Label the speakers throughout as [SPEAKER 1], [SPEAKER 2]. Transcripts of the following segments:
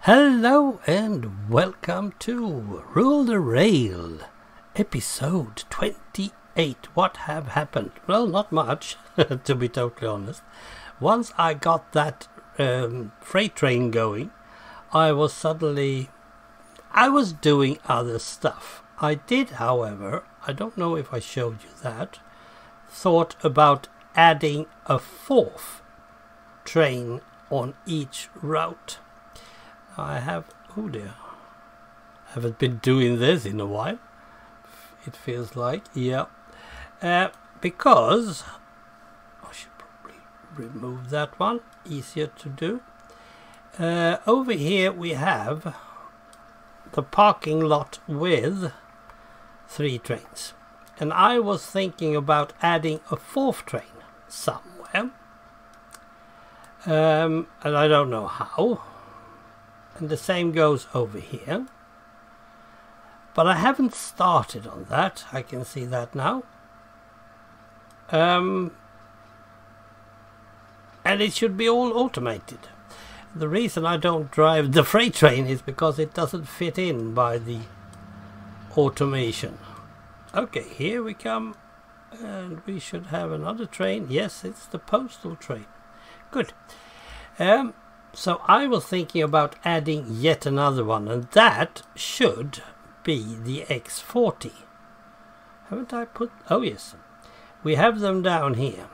[SPEAKER 1] Hello and welcome to Rule the Rail, episode 28. What have happened? Well, not much, to be totally honest. Once I got that freight train going, I was doing other stuff. I did, however, I don't know if I showed you that, thought about adding a fourth train on each route. I haven't been doing this in a while, it feels like, yeah, because I should probably remove that one, easier to do. Over here we have the parking lot with 3 trains, and I was thinking about adding a fourth train somewhere, and I don't know how. And the same goes over here, but I haven't started on that. I can see that now, and it should be all automated. The reason I don't drive the freight train is because it doesn't fit in by the automation. Okay, here we come, and we should have another train. Yes, it's the postal train. Good. So I was thinking about adding yet another one, and that should be the X40. Haven't I put... Oh yes, we have them down here.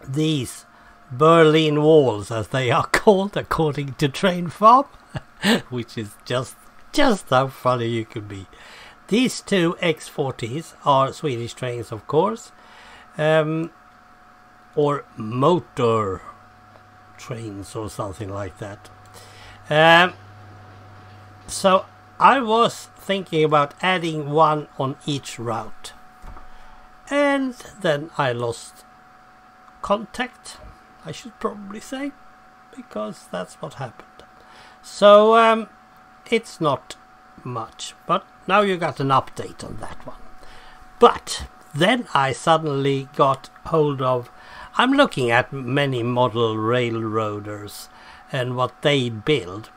[SPEAKER 1] These Berlin walls, as they are called according to Train Farm, which is just how funny you can be. These 2 X40s are Swedish trains, of course, or motor trains or something like that. So I was thinking about adding one on each route, and then I lost contact, I should probably say, because that's what happened. So it's not much, but now you got an update on that one. But then I suddenly got hold of... I'm looking at many model railroaders and what they build,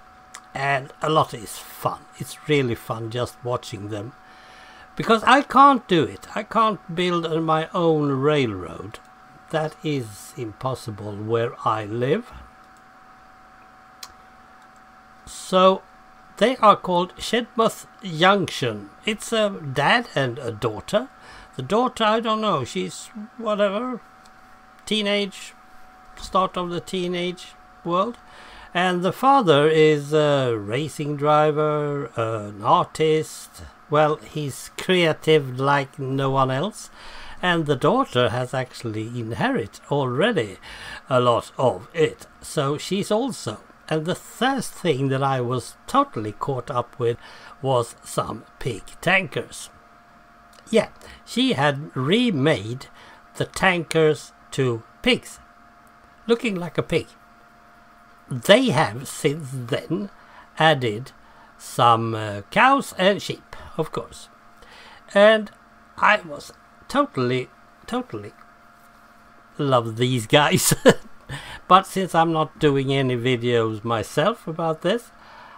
[SPEAKER 1] and a lot is fun. It's really fun just watching them, because I can't do it. I can't build my own railroad. That is impossible where I live. So they are called Shedmouth Junction. It's a dad and a daughter. The daughter, I don't know, she's whatever, teenage, start of the teenage world, and the father is a racing driver, an artist. Well, he's creative like no one else, and the daughter has actually inherited already a lot of it, so she's also. And the first thing that I was totally caught up with was some pig tankers. Yeah, she had remade the tankers to pigs, looking like a pig. They have since then added some cows and sheep, of course, and I was totally love these guys. But since I'm not doing any videos myself about this,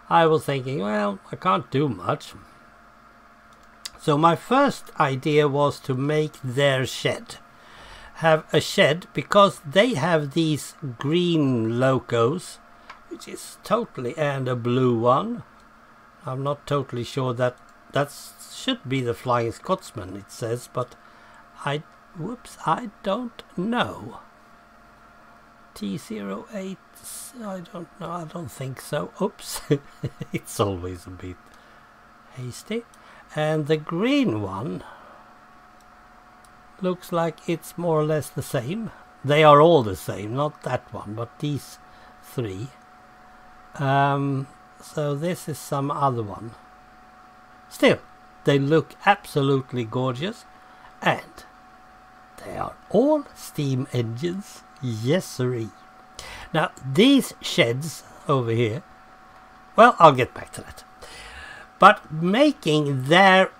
[SPEAKER 1] I was thinking, well, I can't do much. So my first idea was to make their shed. Have a shed, because they have these green locos, which is totally, and a blue one. I'm not totally sure that should be the Flying Scotsman, it says, but I don't know. T08, I don't know, I don't think so. Oops, it's always a bit hasty. And the green one looks like it's more or less the same. They are all the same, not that one, but these 3. So this is some other one. Still, they look absolutely gorgeous, and they are all steam engines. Yes, sirree. Now, these sheds over here, well, I'll get back to that. But making their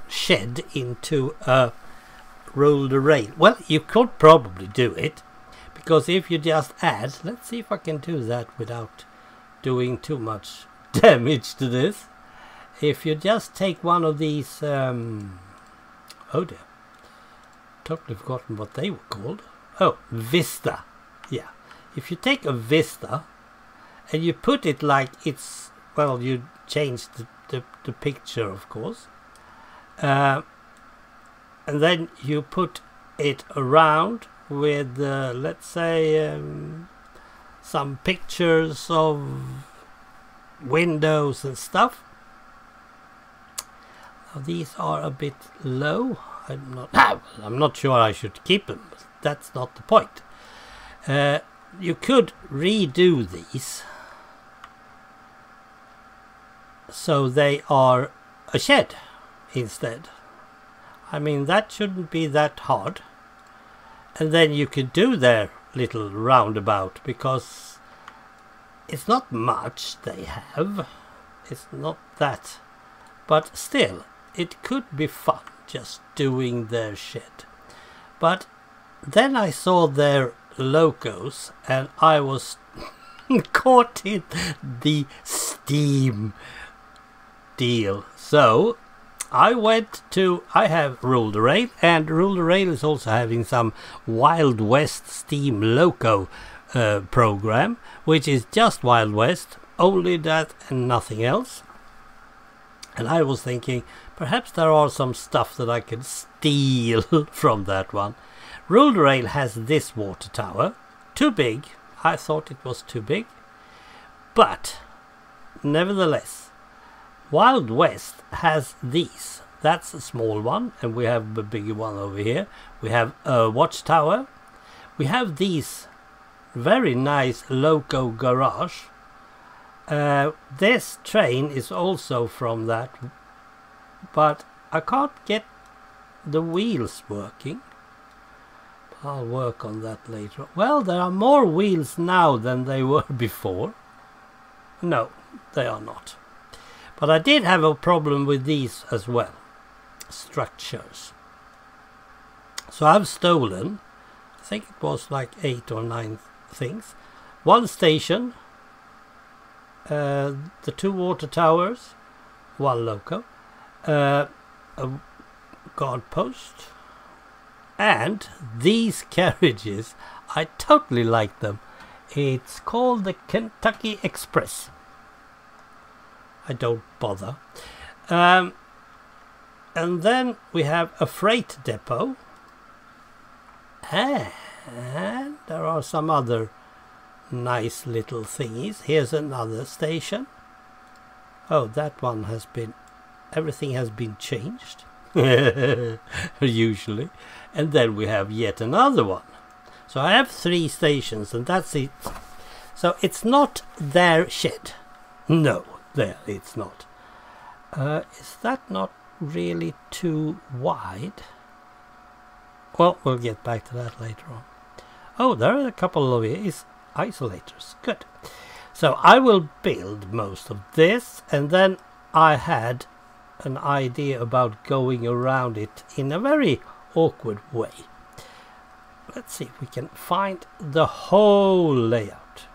[SPEAKER 1] shed into a roll the rail, well, you could probably do it, Because if you just add, let's see if I can do that without doing too much damage to this. If you just take one of these, oh dear, totally forgotten what they were called. Oh, Vista. Yeah, if you take a Vista and you put it like it's, well, you change the picture, of course, and then you put it around with, let's say, some pictures of windows and stuff. Now, these are a bit low. I'm not sure I should keep them, but that's not the point. You could redo these so they are a shed instead. I mean, that shouldn't be that hard. And then you could do their little roundabout, because it's not much they have. It's not that. But still, it could be fun just doing their shed. But then I saw their logos and I was caught in the Steam deal. So I have Rule the Rail, and Rule the Rail is also having some Wild West Steam logo program, which is just Wild West, only that and nothing else. And I was thinking, perhaps there are some stuff that I can steal from that one. Rule the Rail has this water tower, too big. I thought it was too big, but nevertheless, Wild West has these. That's a small one, and we have a bigger one over here. We have a watchtower. We have these very nice loco garage. This train is also from that, but I can't get the wheels working. I'll work on that later. Well, there are more wheels now than they were before. No, they are not. But I did have a problem with these as well. Structures. So I've stolen, I think it was like 8 or 9 things. One station, the 2 water towers, 1 loco, a guard post, and these carriages. I totally like them. It's called the Kentucky Express. I don't bother. And then we have a freight depot, and there are some other nice little thingies. Here's another station. Oh, that one has been, everything has been changed usually. And then we have yet another one. So I have 3 stations, and that's it. So it's not their shed. No, there it's not. Is that not really too wide? Well, we'll get back to that later on. Oh, there are a couple of isolators. Good. So I will build most of this, and then I had an idea about going around it in a very awkward way. Let's see if we can find the whole layout.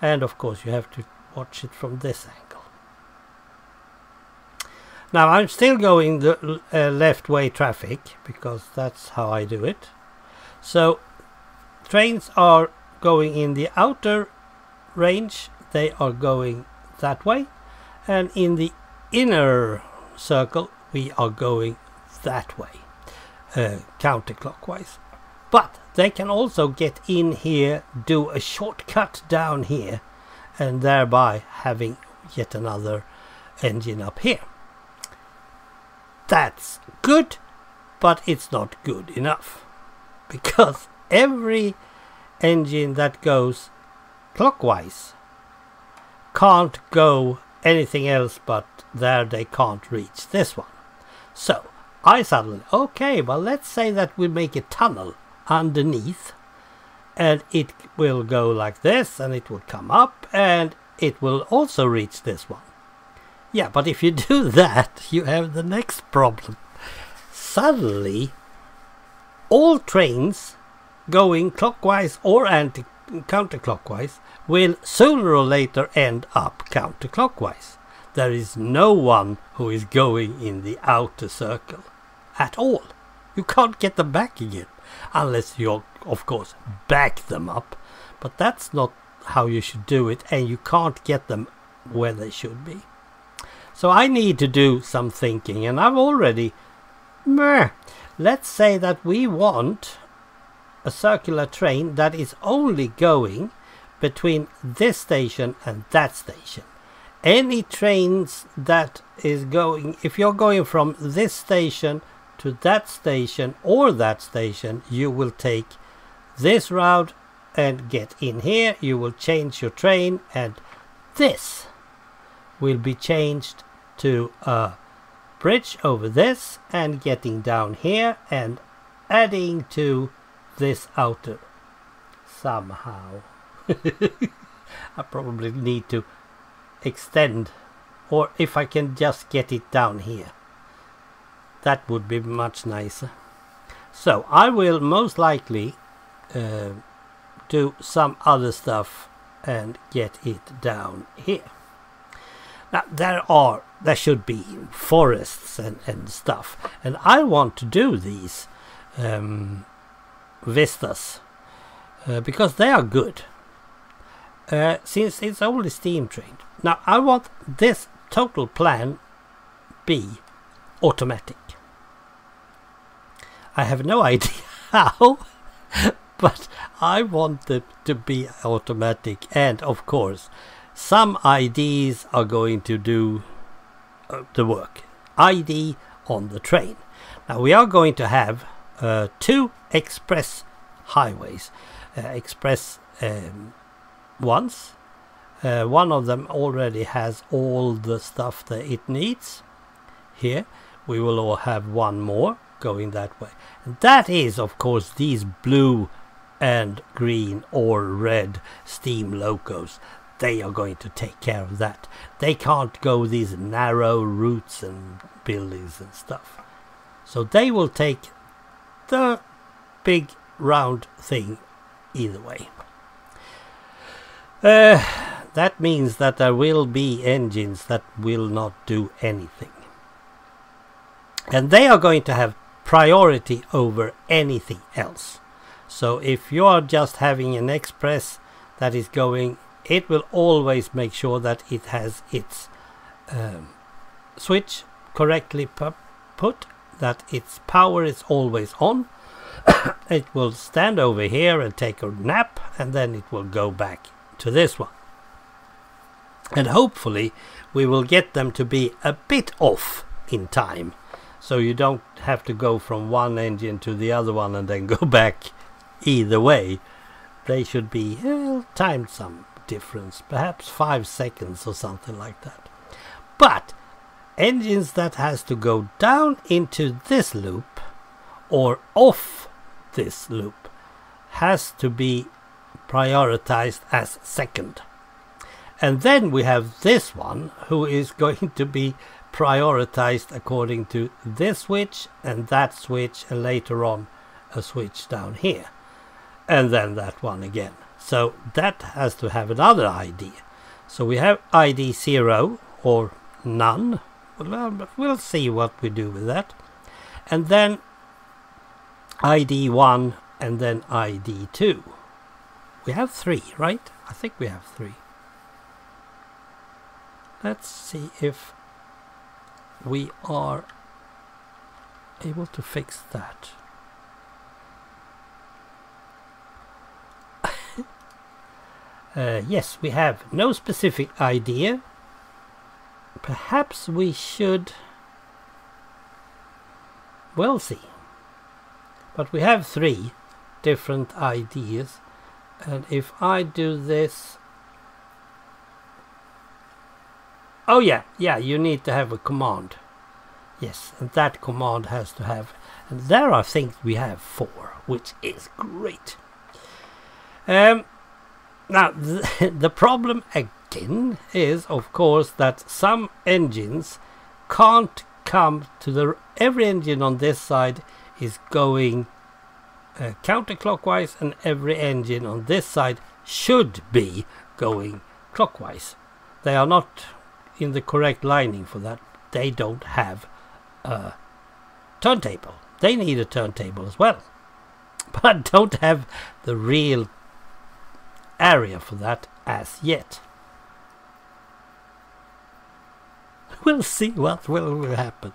[SPEAKER 1] And of course you have to watch it from this angle. Now I'm still going the left way traffic, because that's how I do it. So trains are going in the outer range, they are going that way, and in the inner circle we are going that way, counterclockwise. But they can also get in here, do a shortcut down here, and thereby having yet another engine up here. That's good, but it's not good enough, because every engine that goes clockwise can't go anything else but there. They can't reach this one. So I suddenly, okay, well, let's say that we make a tunnel underneath, and it will go like this, and it will come up, and it will also reach this one. Yeah, but if you do that, you have the next problem. Suddenly all trains going clockwise or counterclockwise will sooner or later end up counterclockwise. There is no one who is going in the outer circle at all. You can't get them back again unless you, of course, back them up. But that's not how you should do it, and you can't get them where they should be. So I need to do some thinking, and I've already... Let's say that we want a circular train that is only going between this station and that station. Any trains that is going, if you're going from this station to that station or that station, you will take this route and get in here. You will change your train, and this will be changed to a bridge over this and getting down here and adding to this outer somehow. I probably need to extend, or if I can just get it down here, that would be much nicer. So I will most likely do some other stuff and get it down here. Now there should be forests and stuff, and I want to do these vistas because they are good, since it's only steam trained. Now I want this total plan be automatic. I have no idea how, but I want it to be automatic, and of course some IDs are going to do the work. ID on the train. Now we are going to have 2 express highways, express ones. One of them already has all the stuff that it needs. Here we will all have one more going that way, and that is of course these blue and green or red steam locos. They are going to take care of that. They can't go these narrow routes and buildings and stuff, so they will take the big round thing either way. That means that there will be engines that will not do anything, and they are going to have priority over anything else. So if you are just having an express that is going, it will always make sure that it has its switch correctly put, that its power is always on. It will stand over here and take a nap, and then it will go back to this one. And hopefully we will get them to be a bit off in time, so you don't have to go from one engine to the other one and then go back either way. They should be timed some difference, perhaps 5 seconds or something like that. But engines that has to go down into this loop or off this loop has to be prioritized as second. And then we have this one who is going to be prioritized according to this switch and that switch, and later on a switch down here, and then that one again. So that has to have another ID. So we have ID 0 or none. Well, we'll see what we do with that. And then ID 1 and then ID 2. We have 3, right? I think we have 3. Let's see if we are able to fix that. Yes, we have no specific idea. Perhaps we should... We'll see. But we have 3 different ideas. And if I do this... Oh yeah, you need to have a command. Yes, and that command has to have... And there I think we have 4, which is great. Now, the problem again is, of course, that some engines can't come to the... Every engine on this side is going counterclockwise, and every engine on this side should be going clockwise. They are not in the correct lining for that. They don't have a turntable. They need a turntable as well, but don't have the real area for that as yet. We'll see what will happen.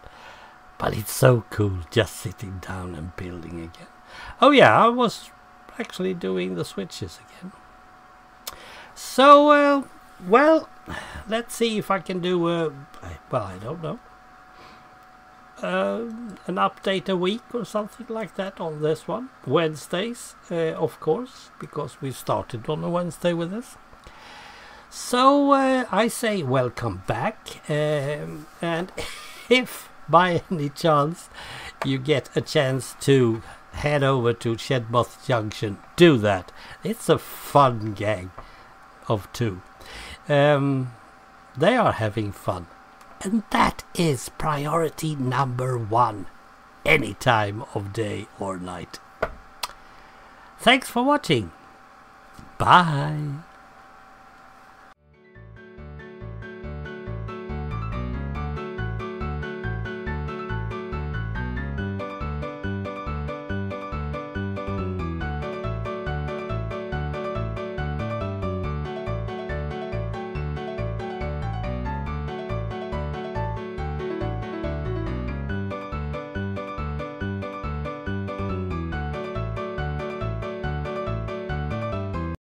[SPEAKER 1] But it's so cool just sitting down and building again. Oh yeah, I was actually doing the switches again. So, well, let's see if I can do, well, I don't know, an update a week or something like that on this one. Wednesdays, of course, because we started on a Wednesday with this. So, I say welcome back, and if by any chance you get a chance to head over to Shedmoth Junction, do that. It's a fun gang of two. They are having fun, and that is priority number one, any time of day or night. Thanks for watching. Bye.